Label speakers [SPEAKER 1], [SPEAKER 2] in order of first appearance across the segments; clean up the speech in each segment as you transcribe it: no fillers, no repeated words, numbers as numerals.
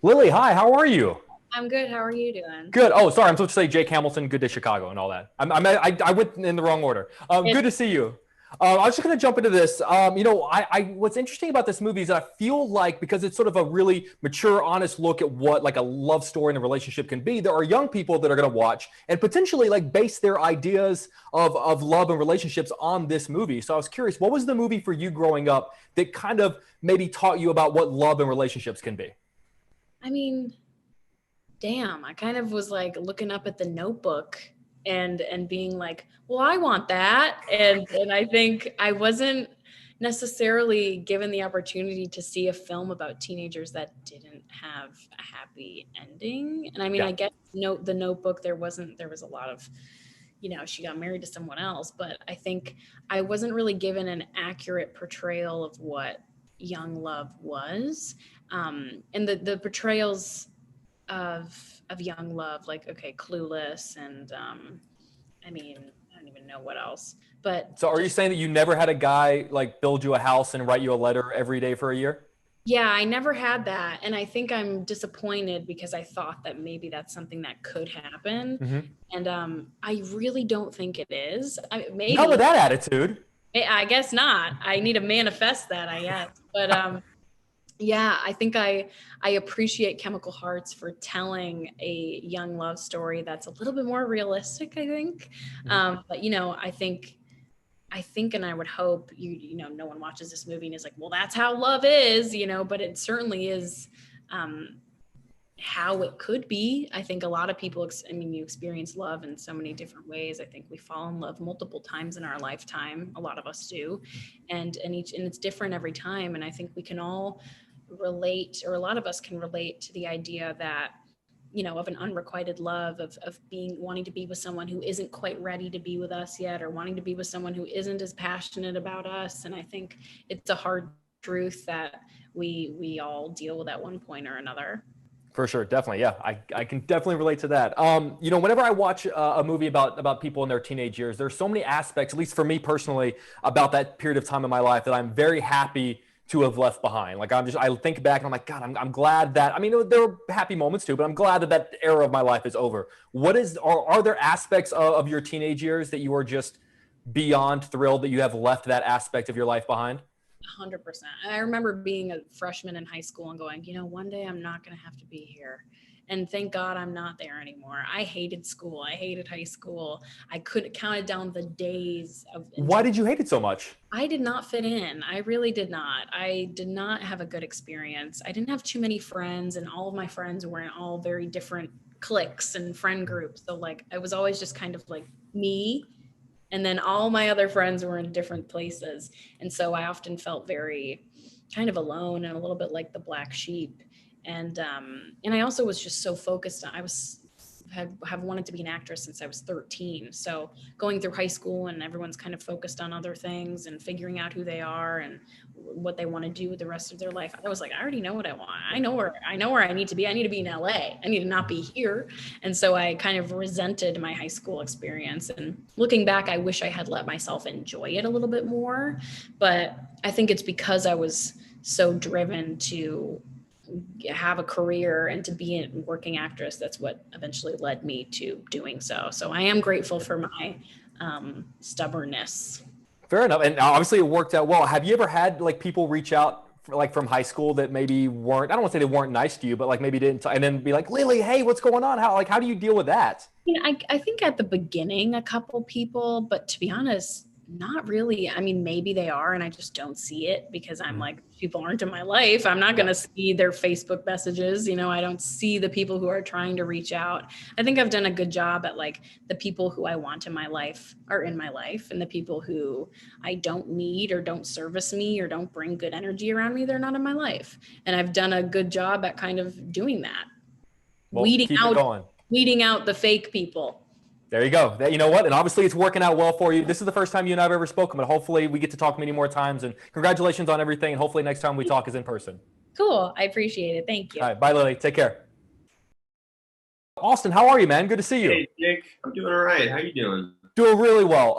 [SPEAKER 1] Lily, hi, how are you?
[SPEAKER 2] I'm good. How are you doing?
[SPEAKER 1] Good. Oh, sorry, I'm supposed to say Jake Hamilton, good day Chicago, and all that. I went in the wrong order.
[SPEAKER 2] It,
[SPEAKER 1] Good to see you. I was just going to jump into this. What's interesting about this movie is that I feel like because it's sort of a really mature, honest look at what like a love story and a relationship can be, there are young people that are going to watch and potentially like base their ideas of love and relationships on this movie. So I was curious, what was the movie for you growing up that kind of maybe taught you about what love and relationships can be?
[SPEAKER 2] I mean, damn, I kind of was like looking up at the notebook and being like, well, I want that. And I think I wasn't necessarily given the opportunity to see a film about teenagers that didn't have a happy ending. And I mean,
[SPEAKER 1] Yeah.
[SPEAKER 2] I guess the notebook there was a lot of she got married to someone else, but I think I wasn't really given an accurate portrayal of what young love was. And the portrayals of young love, like, okay, Clueless, and I mean, I don't even know what else, but
[SPEAKER 1] So are you
[SPEAKER 2] just,
[SPEAKER 1] saying that you never had a guy like build you a house and write you a letter every day for a year?
[SPEAKER 2] yeah, I never had that, and I think I'm disappointed because I thought that maybe that's something that could happen,
[SPEAKER 1] Hmm.
[SPEAKER 2] and I really don't think it is.
[SPEAKER 1] Not with
[SPEAKER 2] Maybe,
[SPEAKER 1] that attitude.
[SPEAKER 2] I guess not. I need to manifest that, I guess, but yeah, I think I appreciate Chemical Hearts for telling a young love story that's a little bit more realistic, I think.
[SPEAKER 1] Mhm.
[SPEAKER 2] But I think, and I would hope no one watches this movie and is like, well, that's how love is, but it certainly is um, how it could be. I think a lot of people, you experience love in so many different ways. I think we fall in love multiple times in our lifetime. A lot of us do, and it's different every time. And I think we can all relate, or a lot of us can relate to the idea that of an unrequited love, of being wanting to be with someone who isn't quite ready to be with us yet, or wanting to be with someone who isn't as passionate about us. And I think it's a hard truth that we all deal with at one point or another.
[SPEAKER 1] For sure, definitely. Yeah, I can definitely relate to that. Whenever I watch a movie about people in their teenage years, there's so many aspects, at least for me personally, about that period of time in my life that I'm very happy to have left behind. Like I think back and I'm like, God, I'm glad that. I mean, there were happy moments too, but I'm glad that that era of my life is over. Are there aspects of your teenage years that you are just beyond thrilled that you have left that aspect of your life behind?
[SPEAKER 2] 100%. I remember being a freshman in high school and going, one day I'm not going to have to be here. And thank God I'm not there anymore. I hated school. I hated high school. I couldn't count down the days of
[SPEAKER 1] Why
[SPEAKER 2] until
[SPEAKER 1] did you hate it so much?
[SPEAKER 2] I did not fit in. I really did not. I did not have a good experience. I didn't have too many friends, and all of my friends were in all very different cliques and friend groups. So, like, I was always just kind of like me, and then all my other friends were in different places. And so I often felt very kind of alone and a little bit like the black sheep. And I also was just so focused on, I was have wanted to be an actress since I was 13. So going through high school and everyone's kind of focused on other things and figuring out who they are and what they want to do with the rest of their life. I was like, I already know what I want. I know where I need to be. I need to be in LA. I need to not be here. And so I kind of resented my high school experience. And looking back, I wish I had let myself enjoy it a little bit more. But I think it's because I was so driven to have a career and to be a working actress, that's what eventually led me to doing so. So I am grateful for my stubbornness.
[SPEAKER 1] Fair enough. And obviously it worked out well. Have you ever had like people reach out like from high school that maybe weren't, I don't want to say they weren't nice to you, but like maybe didn't, and then be like, Lily, hey, what's going on? How do you deal with that?
[SPEAKER 2] I think at the beginning, a couple people, but to be honest, not really. I mean, maybe they are, and I just don't see it because I'm
[SPEAKER 1] Mhm.
[SPEAKER 2] like, people aren't in my life. I'm not going
[SPEAKER 1] Yeah.
[SPEAKER 2] to see their Facebook messages. I don't see the people who are trying to reach out. I think I've done a good job at like the people who I want in my life are in my life, and the people who I don't need or don't service me or don't bring good energy around me, they're not in my life. And I've done a good job at kind of doing that,
[SPEAKER 1] Well,
[SPEAKER 2] weeding
[SPEAKER 1] keep it
[SPEAKER 2] out
[SPEAKER 1] going.
[SPEAKER 2] weeding out the fake people.
[SPEAKER 1] There you go. You know what? And obviously it's working out well for you. This is the first time you and I have ever spoken, but hopefully we get to talk many more times. And congratulations on everything. And hopefully next time we talk is in person.
[SPEAKER 2] Cool. I appreciate it. Thank
[SPEAKER 1] All
[SPEAKER 2] you.
[SPEAKER 1] right. Bye, Lily. Take care. Austin, how are you, man? Good to see you.
[SPEAKER 3] Hey, Jake, I'm doing all right. How you doing?
[SPEAKER 1] Doing really well.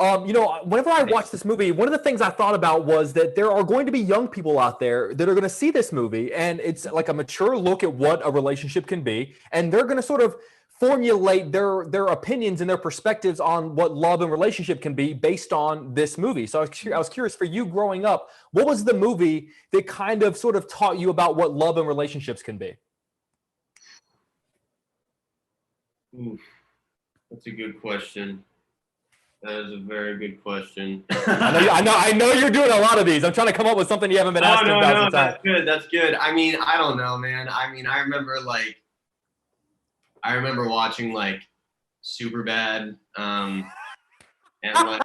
[SPEAKER 1] Whenever I watch this movie, one of the things I thought about was that there are going to be young people out there that are going to see this movie, and it's like a mature look at what a relationship can be, and they're going to sort of formulate their opinions and their perspectives on what love and relationship can be based on this movie. So I was curious for you growing up, what was the movie that kind of sort of taught you about what love and relationships can be?
[SPEAKER 3] Oof, that's a good question. That is a very good question.
[SPEAKER 1] I know you're doing a lot of these. I'm trying to come up with something you haven't been asked
[SPEAKER 3] No,
[SPEAKER 1] 10,000 times.
[SPEAKER 3] that's good. That's good. I mean, I don't know, man. I mean, I remember watching like Superbad, and like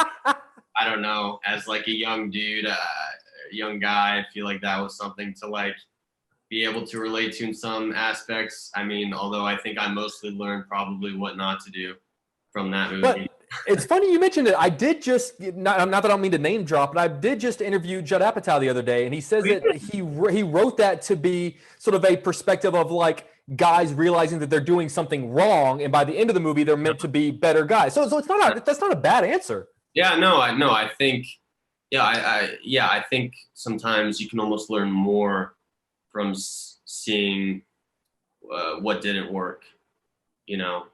[SPEAKER 3] I don't know, as like a young dude, young guy, I feel like that was something to like be able to relate to in some aspects. I mean, although I think I mostly learned probably what not to do from that movie.
[SPEAKER 1] But it's funny you mentioned it. I did just not that I don't mean to name drop, but I did just interview Judd Apatow the other day, and he says that he wrote that to be sort of a perspective of like guys realizing that they're doing something wrong, and by the end of the movie, they're meant to be better guys. So it's not that's not a bad answer.
[SPEAKER 3] Yeah, no, I think, I think sometimes you can almost learn more from seeing what didn't work, you know,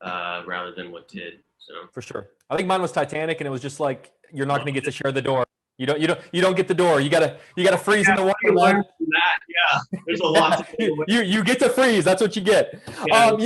[SPEAKER 3] rather than what did. So
[SPEAKER 1] For sure. I think mine was Titanic, and it was just like you're not going to get to share the door. You don't get the door. You gotta freeze in the water.
[SPEAKER 3] Learn from that. Yeah, there's a lot to
[SPEAKER 1] you get to freeze. That's what you get.
[SPEAKER 3] Yeah.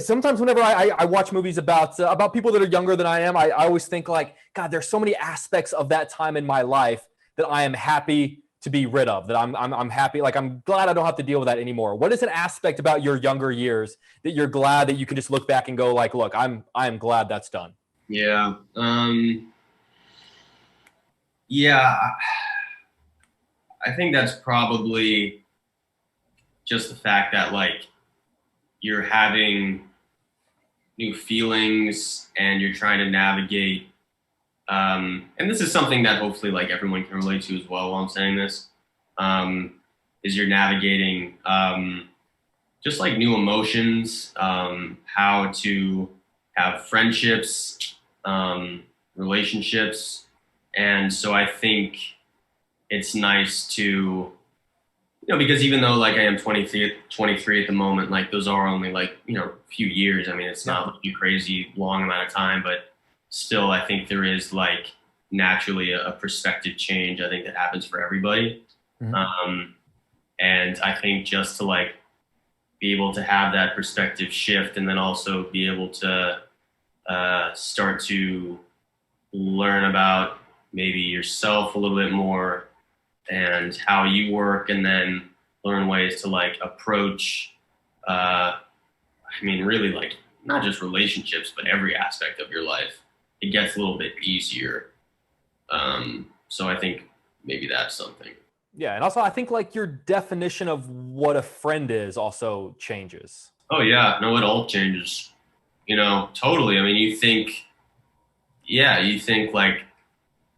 [SPEAKER 1] Sometimes whenever I watch movies about people that are younger than I am, I always think like, God, there's so many aspects of that time in my life that I am happy to be rid of. That I'm happy. Like I'm glad I don't have to deal with that anymore. What is an aspect about your younger years that you're glad that you can just look back and go like, look, I'm glad that's done.
[SPEAKER 3] Yeah. Yeah. I think that's probably just the fact that like you're having new feelings and you're trying to navigate. And this is something that hopefully like everyone can relate to as well while I'm saying this, is you're navigating just like new emotions, how to have friendships, relationships. And so I think it's nice to, because even though like I am 23 at the moment, like those are only like, a few years. I mean, it's not like a crazy long amount of time, but still I think there is like naturally a perspective change. I think that happens for everybody. Mm-hmm. And I think just to like be able to have that perspective shift and then also be able to start to learn about maybe yourself a little bit more and how you work, and then learn ways to like approach, really like not just relationships, but every aspect of your life. It gets a little bit easier. So I think maybe that's something.
[SPEAKER 1] Yeah, and also I think like your definition of what a friend is also changes.
[SPEAKER 3] Oh yeah, no, it all changes. Totally. I mean, you think like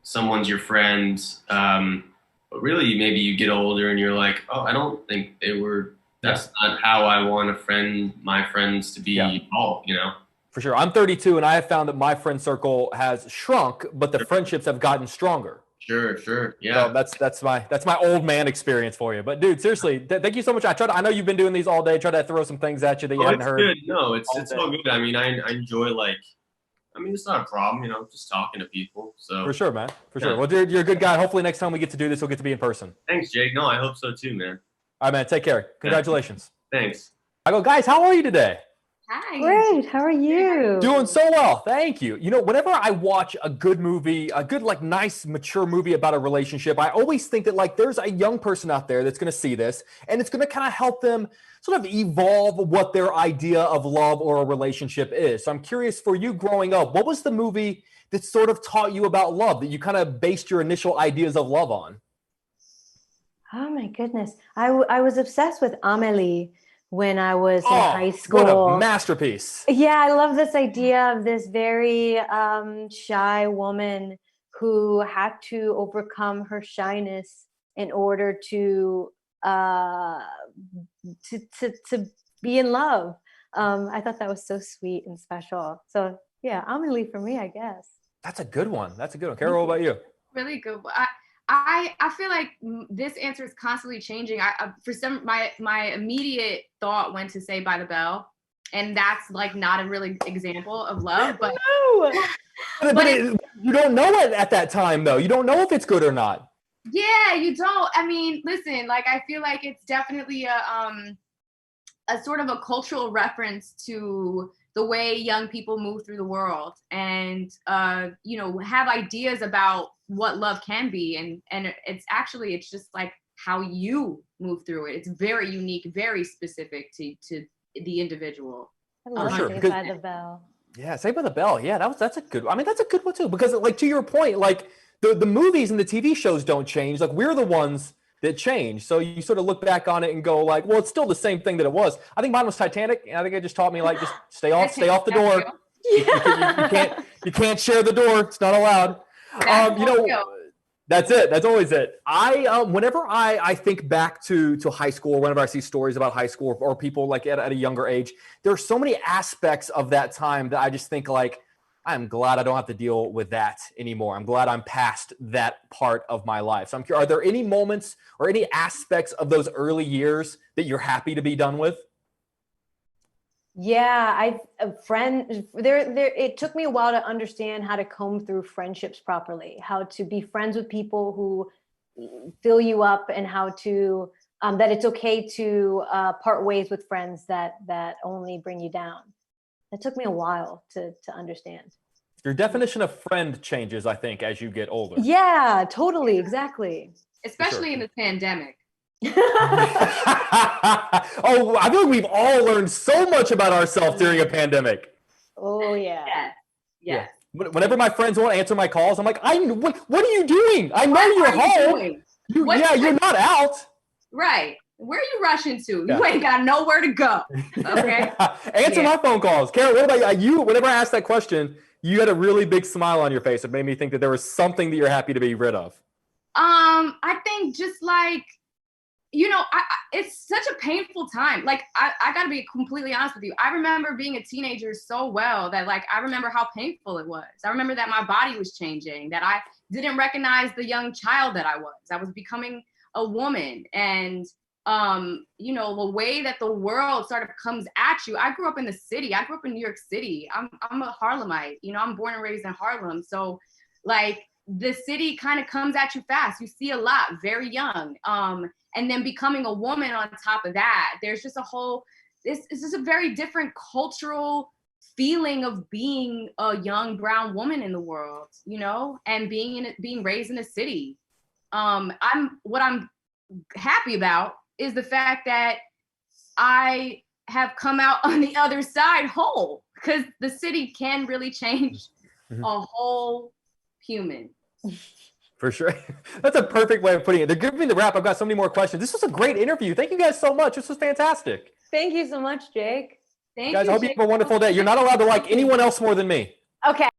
[SPEAKER 3] someone's your friend, but really maybe you get older and you're like, oh, I don't think that's not how I want my friends to be called,
[SPEAKER 1] For sure. I'm 32 and I have found that my friend circle has shrunk, but the friendships have gotten stronger.
[SPEAKER 3] Sure. Yeah.
[SPEAKER 1] So that's my old man experience for you. But dude, seriously, thank you so much. I know you've been doing these all day. Try to throw some things at you that you hadn't heard.
[SPEAKER 3] Good. No, it's all good. I mean, I enjoy it's not a problem, just talking to people. So
[SPEAKER 1] for sure, man. For sure. Well, dude, you're a good guy. Hopefully next time we get to do this, we'll get to be in person.
[SPEAKER 3] Thanks, Jake. No, I hope so too, man.
[SPEAKER 1] All right, man. Take care. Congratulations.
[SPEAKER 3] Thanks.
[SPEAKER 1] I go, guys, how are you today?
[SPEAKER 4] Hi. Great. How are you?
[SPEAKER 1] Doing so well. Thank you. Whenever I watch a good movie, a good, like, nice, mature movie about a relationship, I always think that, like, there's a young person out there that's going to see this, and it's going to kind of help them sort of evolve what their idea of love or a relationship is. So I'm curious, for you growing up, what was the movie that sort of taught you about love, that you kind of based your initial ideas of love on?
[SPEAKER 4] Oh, my goodness. I was obsessed with Amélie when I was in high school.
[SPEAKER 1] What a masterpiece.
[SPEAKER 4] Yeah, I love this idea of this very shy woman who had to overcome her shyness in order to be in love. I thought that was so sweet and special. So Yeah, Amelie for me, I guess.
[SPEAKER 1] That's a good one. That's a good one. Carol, what about you?
[SPEAKER 5] Really good. I feel like this answer is constantly changing. For some, my immediate thought went to Saved by the Bell, and that's like not a really example of love, but
[SPEAKER 4] No.
[SPEAKER 1] You don't know it at that time, though. You don't know if it's good or not.
[SPEAKER 5] yeah, you don't. I mean, listen, like I feel like it's definitely a sort of a cultural reference to the way young people move through the world and you know, have ideas about what love can be, and it's just like how you move through it. It's very unique, very specific to the individual.
[SPEAKER 4] I love
[SPEAKER 1] sure,
[SPEAKER 4] Saved
[SPEAKER 1] because-
[SPEAKER 4] by the Bell.
[SPEAKER 1] Yeah, Saved by the Bell. Yeah, that's a good. I mean, that's a good one too. Because, like, to your point, like the movies and the TV shows don't change. Like, we're the ones that change. So you sort of look back on it and go, like, well, it's still the same thing that it was. I think mine was Titanic, and I think it just taught me, like, just stay off the door. You can't share the door. It's not allowed. You know. That's it. That's always it. Whenever I think back to high school, or whenever I see stories about high school or people like at a younger age, there are so many aspects of that time that I just think, like, I'm glad I don't have to deal with that anymore. I'm glad I'm past that part of my life. So I'm curious, are there any moments or any aspects of those early years that you're happy to be done with?
[SPEAKER 4] Yeah, it took me a while to understand how to comb through friendships properly, how to be friends with people who fill you up, and how to that it's okay to part ways with friends that only bring you down. It took me a while to understand.
[SPEAKER 1] Your definition of friend changes, I think, as you get older.
[SPEAKER 4] Yeah, totally, exactly.
[SPEAKER 5] Especially in this pandemic.
[SPEAKER 1] Oh, I feel like we've all learned so much about ourselves during a pandemic.
[SPEAKER 4] Oh yeah.
[SPEAKER 5] Yes.
[SPEAKER 1] Yeah. Whenever my friends won't answer my calls, I'm like, what are you doing? I know you're home. You're not out.
[SPEAKER 5] Right. Where are you rushing to?
[SPEAKER 1] Yeah.
[SPEAKER 5] You ain't got nowhere to go. Okay.
[SPEAKER 1] Answer my phone calls. Carol, what about you? Whenever I asked that question, you had a really big smile on your face. It made me think that there was something that you're happy to be rid of.
[SPEAKER 5] I think just like, you know, it's such a painful time. Like, I got to be completely honest with you. I remember being a teenager so well that, like, I remember how painful it was. I remember that my body was changing, that I didn't recognize the young child that I was. I was becoming a woman. And, you know, the way that the world sort of comes at you. I grew up in the city. I grew up in New York City. I'm a Harlemite. You know, I'm born and raised in Harlem. So, like, the city kind of comes at you fast. You see a lot very young. And then becoming a woman on top of that, there's just this is a very different cultural feeling of being a young brown woman in the world, you know, and being raised in a city. What I'm happy about is the fact that I have come out on the other side whole, because the city can really change a whole human.
[SPEAKER 1] For sure. That's a perfect way of putting it. They're giving me the wrap. I've got so many more questions. This was a great interview. Thank you guys so much. This was fantastic.
[SPEAKER 4] Thank you so much, Jake.
[SPEAKER 5] Thank
[SPEAKER 1] Guys,
[SPEAKER 5] you,
[SPEAKER 1] I hope you have a wonderful day. You're not allowed to like anyone else more than me.
[SPEAKER 4] Okay.